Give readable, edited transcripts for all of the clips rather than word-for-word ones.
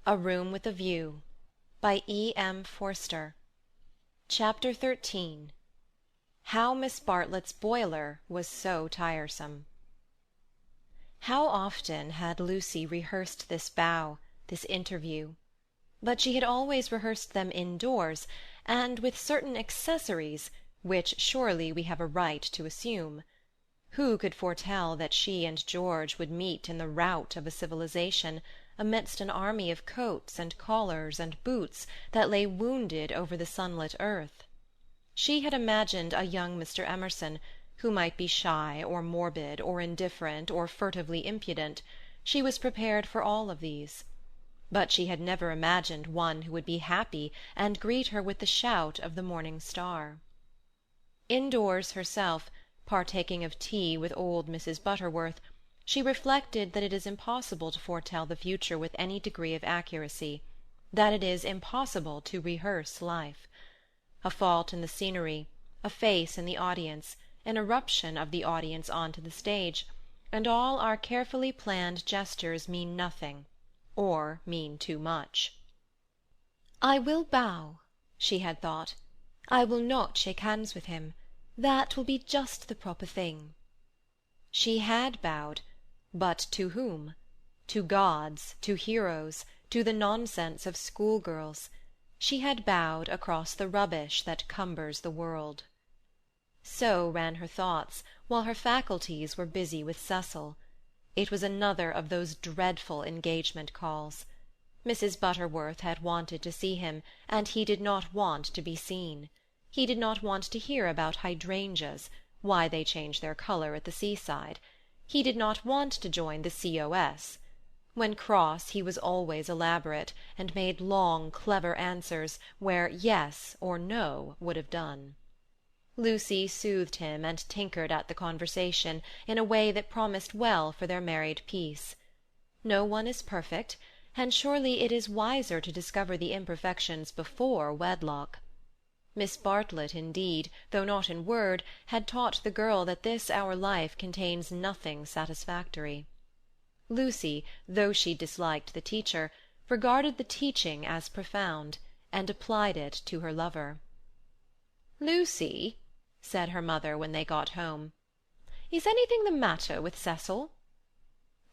A Room with a View by E. M. Forster. Chapter 13. How Miss Bartlett's boiler was so tiresome. How often had Lucy rehearsed this bow, this interview! But she had always rehearsed them indoors, and with certain accessories which surely we have a right to assume. Who could foretell that she and George would meet in the rout of a civilization, amidst an army of coats and collars and boots that lay wounded over the sunlit earth? She had imagined a young Mr. Emerson, who might be shy or morbid or indifferent or furtively impudent. She was prepared for all of these. But she had never imagined one who would be happy and greet her with the shout of the morning star. Indoors herself, partaking of tea with old Mrs. Butterworth, she reflected that it is impossible to foretell the future with any degree of accuracy, that it is impossible to rehearse life. A fault in the scenery, a face in the audience, an irruption of the audience on to the stage, and all our carefully planned gestures mean nothing, or mean too much. "I will bow," she had thought. "I will not shake hands with him. That will be just the proper thing." She had bowed, but to whom? To gods, to heroes, to the nonsense of schoolgirls. She had bowed across the rubbish that cumbers the world. So ran her thoughts, while her faculties were busy with Cecil. It was another of those dreadful engagement calls. Mrs. Butterworth had wanted to see him, and he did not want to be seen. He did not want to hear about hydrangeas, why they change their colour at the seaside. He did not want to join the C.O.S. When cross he was always elaborate, and made long, clever answers where yes or no would have done. Lucy soothed him and tinkered at the conversation in a way that promised well for their married peace. No one is perfect, and surely it is wiser to discover the imperfections before wedlock. Miss Bartlett, indeed, though not in word, had taught the girl that this our life contains nothing satisfactory. Lucy, though she disliked the teacher, regarded the teaching as profound, and applied it to her lover. "Lucy," said her mother when they got home, "is anything the matter with Cecil?"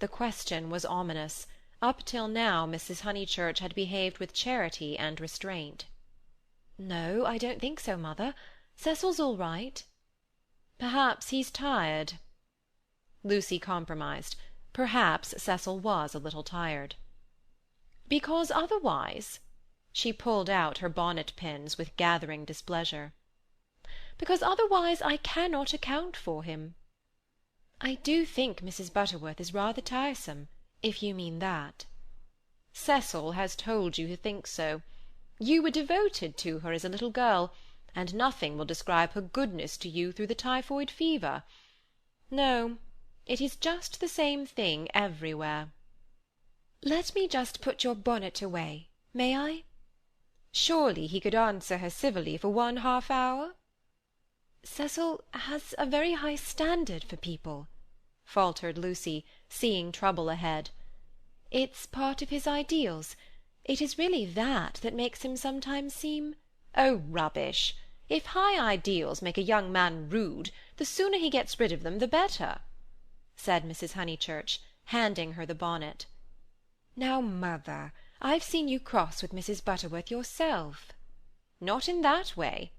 The question was ominous. Up till now Mrs. Honeychurch had behaved with charity and restraint. "No, I don't think so, mother. Cecil's all right." "Perhaps he's tired." Lucy compromised. Perhaps Cecil was a little tired. "Because otherwise—" She pulled out her bonnet-pins with gathering displeasure. "Because otherwise I cannot account for him." "I do think Mrs. Butterworth is rather tiresome, if you mean that." "Cecil has told you to think so. You were devoted to her as a little girl, and nothing will describe her goodness to you through the typhoid fever. No, it is just the same thing everywhere." "Let me just put your bonnet away, may I?" "Surely he could answer her civilly for 1/2 hour?" "Cecil has a very high standard for people," faltered Lucy, seeing trouble ahead. "It's part of his ideals. It is really that makes him sometimes seem—" "Oh, rubbish! If high ideals make a young man rude, the sooner he gets rid of them the better," said Mrs. Honeychurch, handing her the bonnet. "Now, mother, I've seen you cross with Mrs. Butterworth yourself." "Not in that way.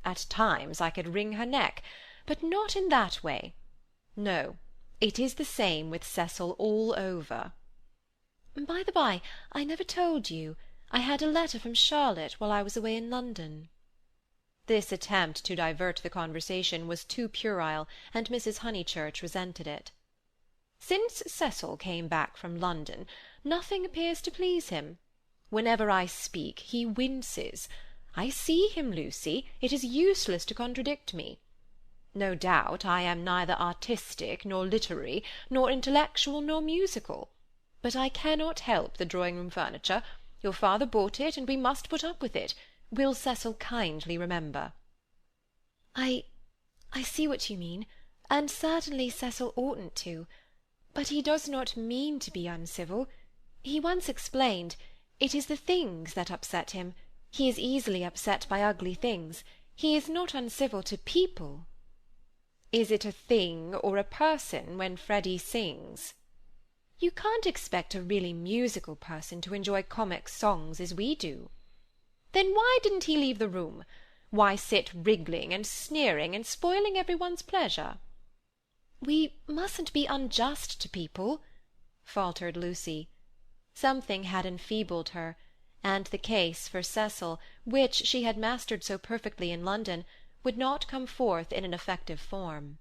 At times I could wring her neck, but not in that way. No, it is the same with Cecil all over." "By the by, I never told you. I had a letter from Charlotte while I was away in London." This attempt to divert the conversation was too puerile, and Mrs. Honeychurch resented it. "Since Cecil came back from London, nothing appears to please him. Whenever I speak, he winces. I see him, Lucy. It is useless to contradict me. No doubt I am neither artistic, nor literary, nor intellectual, nor musical. But I cannot help the drawing-room furniture. Your father bought it, and we must put up with it. Will Cecil kindly remember?" I see what you mean, and certainly Cecil oughtn't to. But he does not mean to be uncivil. He once explained, It is the things that upset him. He is easily upset by ugly things. He is not uncivil to people." "Is it a thing or a person when Freddy sings?" "You can't expect a really musical person to enjoy comic songs as we do." "Then why didn't he leave the room? Why sit wriggling and sneering and spoiling everyone's pleasure?" "We mustn't be unjust to people," faltered Lucy. Something had enfeebled her, and the case for Cecil, which she had mastered so perfectly in London, would not come forth in an effective form.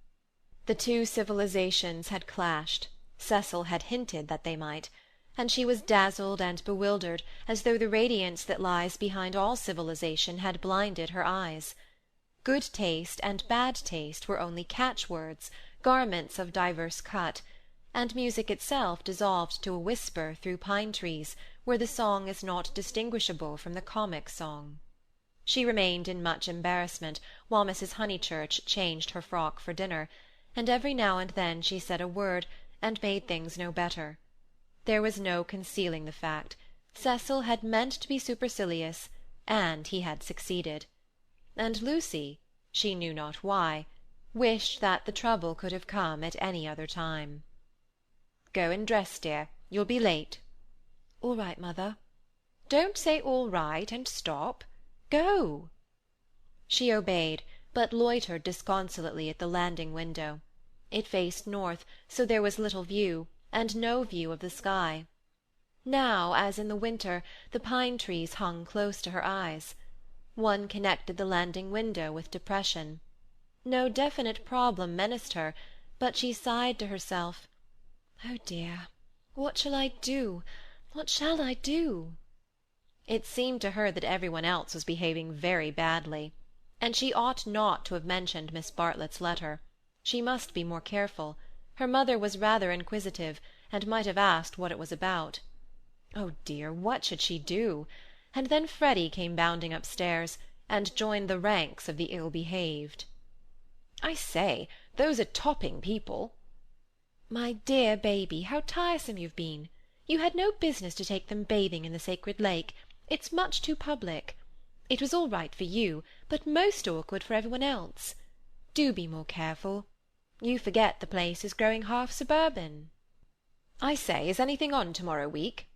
The two civilizations had clashed. Cecil had hinted that they might, and she was dazzled and bewildered, as though the radiance that lies behind all civilization had blinded her eyes. Good taste and bad taste were only catchwords, garments of diverse cut, and music itself dissolved to a whisper through pine-trees, where the song is not distinguishable from the comic song. She remained in much embarrassment while Mrs. Honeychurch changed her frock for dinner, and every now and then she said a word, and made things no better. There was no concealing the fact. Cecil had meant to be supercilious, and he had succeeded. And Lucy, she knew not why, wished that the trouble could have come at any other time. "Go and dress, dear. You'll be late." "All right, mother." "Don't say all right and stop. Go." She obeyed, but loitered disconsolately at the landing window. It faced north, so there was little view, and no view of the sky. Now, as in the winter, the pine-trees hung close to her eyes. One connected the landing window with depression. No definite problem menaced her, but she sighed to herself, "Oh dear, what shall I do? What shall I do?" It seemed to her that everyone else was behaving very badly, and she ought not to have mentioned Miss Bartlett's letter. She must be more careful. Her mother was rather inquisitive, and might have asked what it was about. Oh dear, what should she do? And then Freddy came bounding upstairs, and joined the ranks of the ill-behaved. "I say, those are topping people." "My dear baby, how tiresome you've been! You had no business to take them bathing in the sacred lake. It's much too public. It was all right for you, but most awkward for everyone else. Do be more careful. You forget the place is growing half suburban." "I say, is anything on tomorrow week?"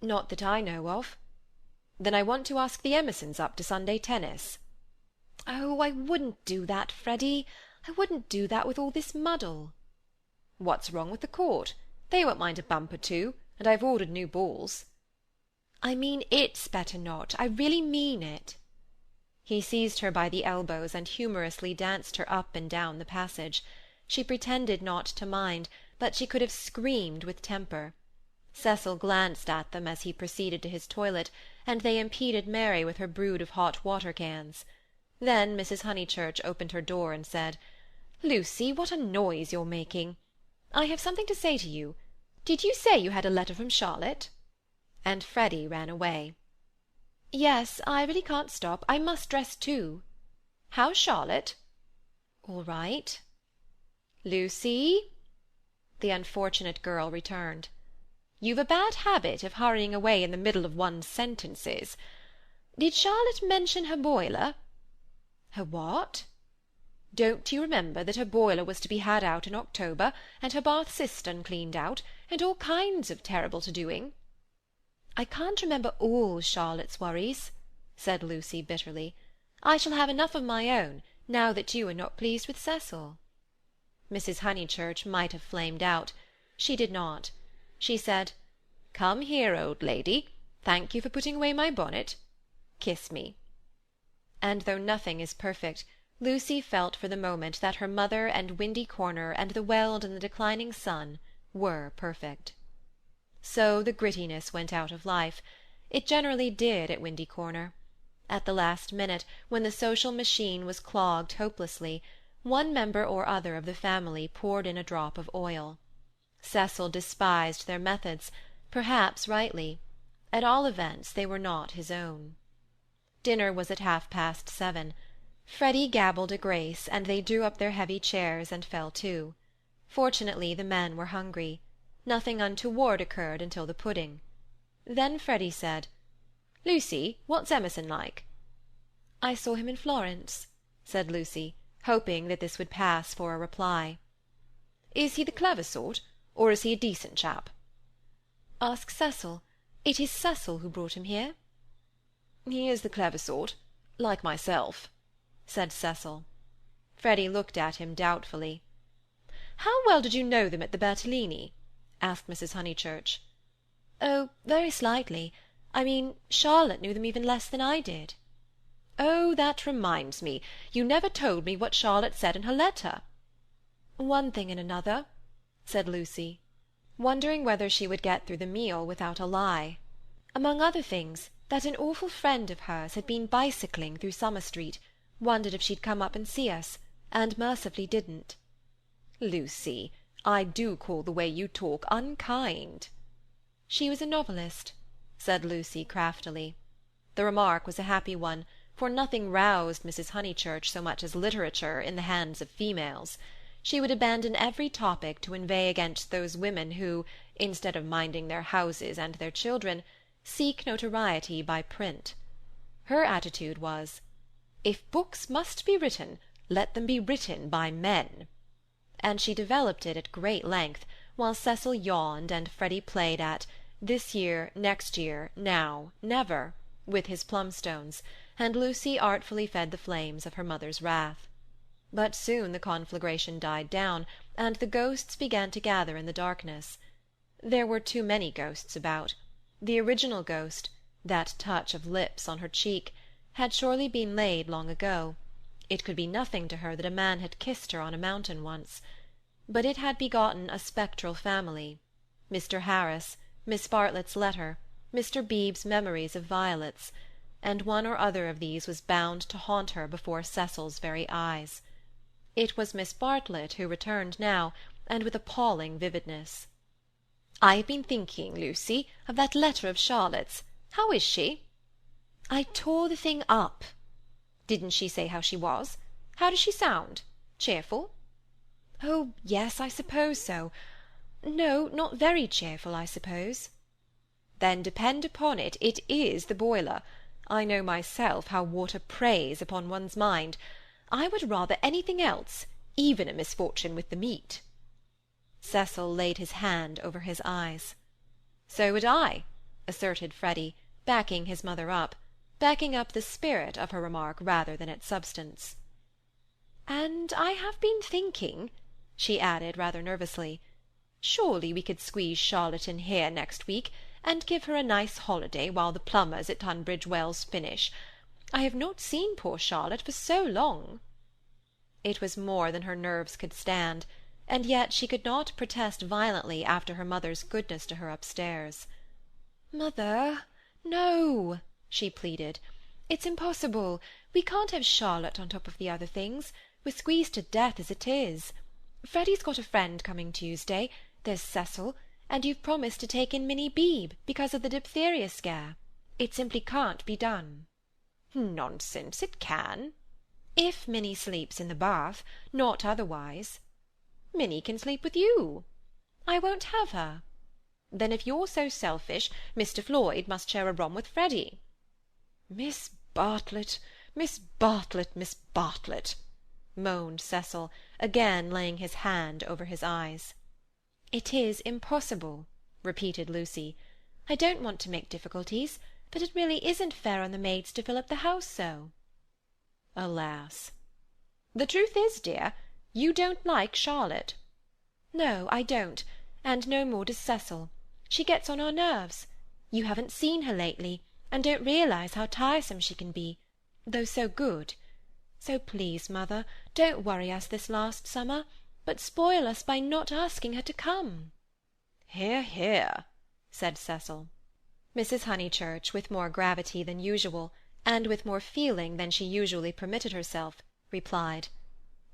"Not that I know of." "Then I want to ask the Emersons up to Sunday tennis." "Oh, I wouldn't do that, Freddy. I wouldn't do that with all this muddle." "What's wrong with the court? They won't mind a bump or two, and I've ordered new balls." "I mean it's better not. I really mean it." He seized her by the elbows and humorously danced her up and down the passage. She pretended not to mind, but she could have screamed with temper. Cecil glanced at them as he proceeded to his toilet, and they impeded Mary with her brood of hot water cans. Then Mrs. Honeychurch opened her door and said, "Lucy, what a noise you're making! I have something to say to you. Did you say you had a letter from Charlotte?" And Freddy ran away. "Yes, I really can't stop. I must dress too." "How's Charlotte?" "All right." "Lucy?" The unfortunate girl returned. "You've a bad habit of hurrying away in the middle of one's sentences. Did Charlotte mention her boiler?" "Her what?" "Don't you remember that her boiler was to be had out in October, and her bath cistern cleaned out, and all kinds of terrible to-doing?" "I can't remember all Charlotte's worries," said Lucy bitterly. "I shall have enough of my own, now that you are not pleased with Cecil." Mrs. Honeychurch might have flamed out. She did not. She said, "Come here, old lady. Thank you for putting away my bonnet. Kiss me." And though nothing is perfect, Lucy felt for the moment that her mother and Windy Corner and the Weald and the declining sun were perfect. So the grittiness went out of life. It generally did at Windy Corner. At the last minute, when the social machine was clogged hopelessly, one member or other of the family poured in a drop of oil. Cecil despised their methods, perhaps rightly. At all events they were not his own. Dinner was at 7:30. Freddy gabbled a grace, and they drew up their heavy chairs and fell to. Fortunately the men were hungry. Nothing untoward occurred until the pudding. Then Freddy said, "Lucy, what's Emerson like?" "I saw him in Florence," said Lucy, hoping that this would pass for a reply. "Is he the clever sort, or is he a decent chap?" "Ask Cecil. It is Cecil who brought him here." "He is the clever sort, like myself," said Cecil. Freddy looked at him doubtfully. "How well did you know them at the Bertolini?" asked Mrs. Honeychurch. "Oh, very slightly. I mean, Charlotte knew them even less than I did." "Oh, that reminds me. You never told me what Charlotte said in her letter." "One thing and another," said Lucy, wondering whether she would get through the meal without a lie. "Among other things, that an awful friend of hers had been bicycling through Summer Street, wondered if she'd come up and see us, and mercifully didn't." "Lucy, I do call the way you talk unkind." "She was a novelist," said Lucy craftily. The remark was a happy one, for nothing roused Mrs. Honeychurch so much as literature in the hands of females. She would abandon every topic to inveigh against those women who, instead of minding their houses and their children, seek notoriety by print. Her attitude was, "If books must be written, let them be written by men," and she developed it at great length, while Cecil yawned and Freddy played at "this year, next year, now, never," with his plumstones, and Lucy artfully fed the flames of her mother's wrath. But soon the conflagration died down, and the ghosts began to gather in the darkness. There were too many ghosts about. The original ghost, that touch of lips on her cheek, had surely been laid long ago. It could be nothing to her that a man had kissed her on a mountain once. But it had begotten a spectral family. Mr. Harris, Miss Bartlett's letter, Mr. Beebe's memories of violets, and one or other of these was bound to haunt her before Cecil's very eyes. It was Miss Bartlett who returned now, and with appalling vividness. "I have been thinking, Lucy, of that letter of Charlotte's. How is she?" "I tore the thing up." "Didn't she say how she was? How does she sound? Cheerful?" "Oh, yes, I suppose so. No, not very cheerful, I suppose." "Then depend upon it, it is the boiler. I know myself how water preys upon one's mind. I would rather anything else, even a misfortune with the meat." Cecil laid his hand over his eyes. "So would I," asserted Freddy, backing his mother up, backing up the spirit of her remark rather than its substance. "And I have been thinking," she added rather nervously, "surely we could squeeze Charlotte in here next week, and give her a nice holiday while the plumbers at Tunbridge Wells finish. I have not seen poor Charlotte for so long." It was more than her nerves could stand, and yet she could not protest violently after her mother's goodness to her upstairs. "Mother, no," she pleaded. "It's impossible. We can't have Charlotte on top of the other things. We're squeezed to death as it is. Freddy's got a friend coming Tuesday. There's Cecil. And you've promised to take in Minnie Beebe because of the diphtheria scare. It simply can't be done." "Nonsense, it can." "If Minnie sleeps in the bath, not otherwise." "Minnie can sleep with you." "I won't have her." "Then if you're so selfish, Mr. Floyd must share a room with Freddy." "Miss Bartlett, Miss Bartlett, Miss Bartlett," moaned Cecil, again laying his hand over his eyes. "It is impossible," repeated Lucy. "I don't want to make difficulties, but it really isn't fair on the maids to fill up the house so." Alas! "The truth is, dear, you don't like Charlotte." "No, I don't, and no more does Cecil. She gets on our nerves. You haven't seen her lately, and don't realize how tiresome she can be, though so good. So please, mother, don't worry us this last summer, but spoil us by not asking her to come." "Hear, hear," said Cecil. Mrs. Honeychurch, with more gravity than usual, and with more feeling than she usually permitted herself, replied,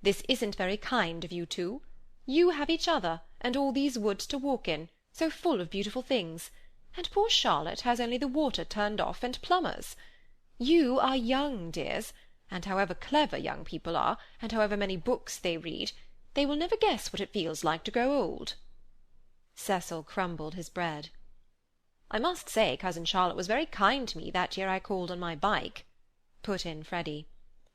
"This isn't very kind of you two. You have each other, and all these woods to walk in, so full of beautiful things, and poor Charlotte has only the water turned off and plumbers. You are young, dears, and however clever young people are, and however many books they read, they will never guess what it feels like to grow old." Cecil crumbled his bread. I must say cousin Charlotte was very kind to me that year I called on my bike," put in Freddy.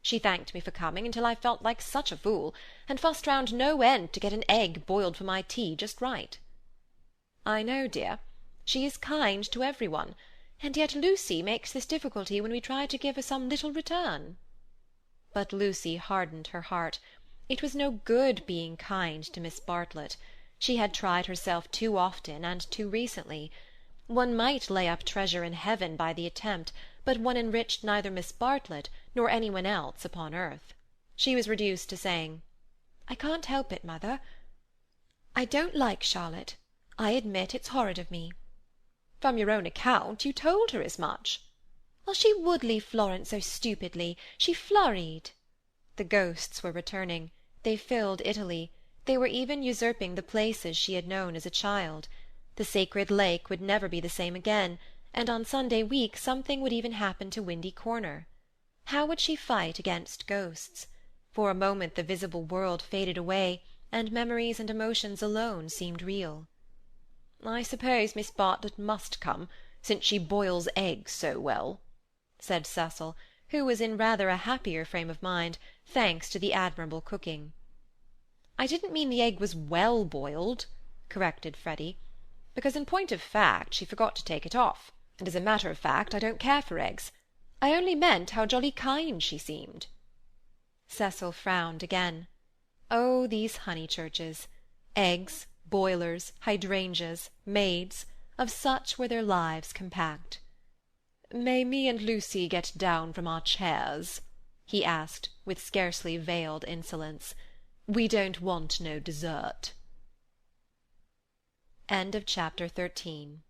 "She thanked me for coming until I felt like such a fool, and fussed round no end to get an egg boiled for my tea just right." "I know, dear. She is kind to every one, and yet Lucy makes this difficulty when we try to give her some little return." But Lucy hardened her heart. It was no good being kind to Miss Bartlett. She had tried herself too often and too recently. One might lay up treasure in heaven by the attempt, but one enriched neither Miss Bartlett nor any one else upon earth. She was reduced to saying, "I can't help it, mother. I don't like Charlotte. I admit it's horrid of me." "From your own account, you told her as much." "Well, she would leave Florence so stupidly. She flurried." The ghosts were returning. They filled Italy. They were even usurping the places she had known as a child. The sacred lake would never be the same again, and on Sunday week something would even happen to Windy Corner. How would she fight against ghosts? For a moment the visible world faded away, and memories and emotions alone seemed real. "I suppose Miss Bartlett must come, since she boils eggs so well," said Cecil, who was in rather a happier frame of mind, thanks to the admirable cooking. "I didn't mean the egg was well boiled," corrected Freddy, "because in point of fact she forgot to take it off, and as a matter of fact I don't care for eggs. I only meant how jolly kind she seemed." Cecil frowned again. Oh, these Honeychurches! Eggs, boilers, hydrangeas, maids, of such were their lives compact. "May me and Lucy get down from our chairs?" he asked, with scarcely veiled insolence. "We don't want no dessert." Chapter 13